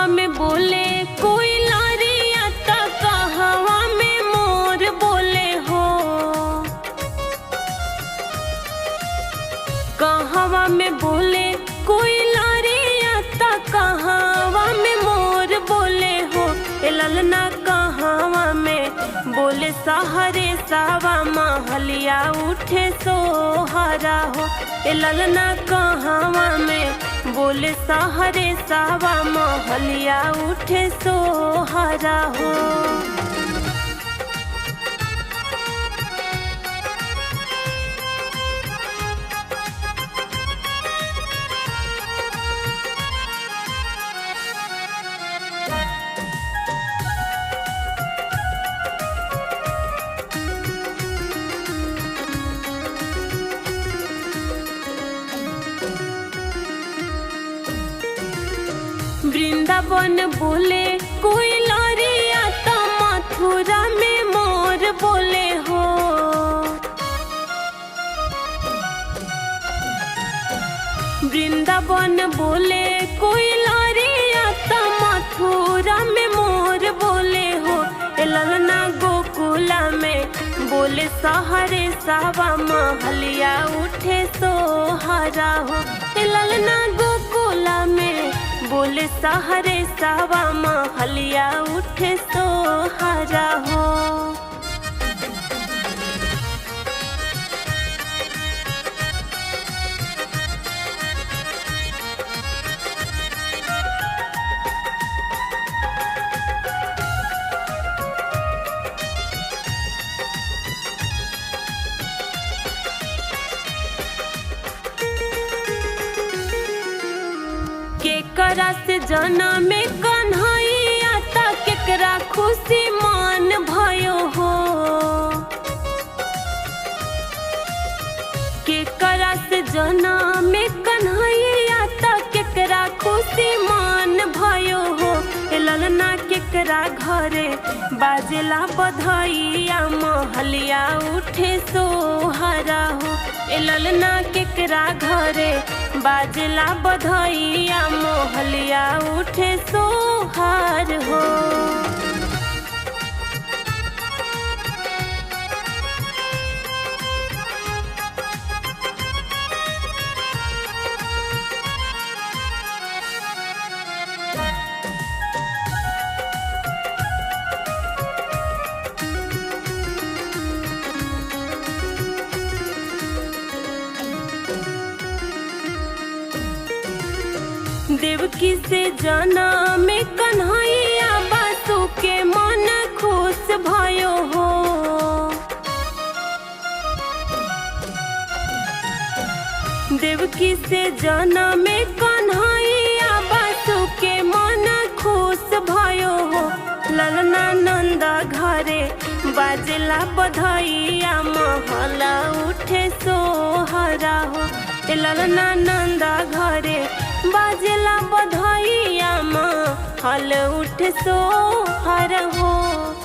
में बोले कोई लारिया त कहवा में मोर बोले हो। कहवा में बोले कोई लारिया त कहवा में मोर बोले हो। ए ललना कहवा में बोले सहरे सावा महलिया उठे सोहरा हो। ए ललना कहवा में बोले सहरे सावा महलिया उठे सोहरा हो। वृंदावन बोले कोई लारिया त मथुरा में मोर बोले हो। वृंदावन बोले कोई लारिया त मथुरा में मोर बोले हो। ए ललना गोकुला में बोले सहरे सावा महलिया उठे सोहरा हो। ए ललना गोकुला में बोले सहरे सावा महलिया उठे सोहरा हो। केकरा से जनम कन्हैया त केकरा खुशी मान भयो हो। केकरा से जनम कन्हैया त केकरा खुशी मान भयो हो। ए ललना केकरा घरे बाजेला बधैया महलिया उठे सोहरा हो। ए ललना केकरा घरे बाजला बधैया महलिया उठे सोहार हो। देवकी से जनम कन्हैया बासु के मन खुश भयो हो। देवकी से जनम कन्हैया बासु के मन खुश भयो हो। ललना नंदा घरे बाजला बधैया महला उठे सोहरा हो। ए ललना नंदा घरे बाजला बधैया महल उठे सोहरा हो।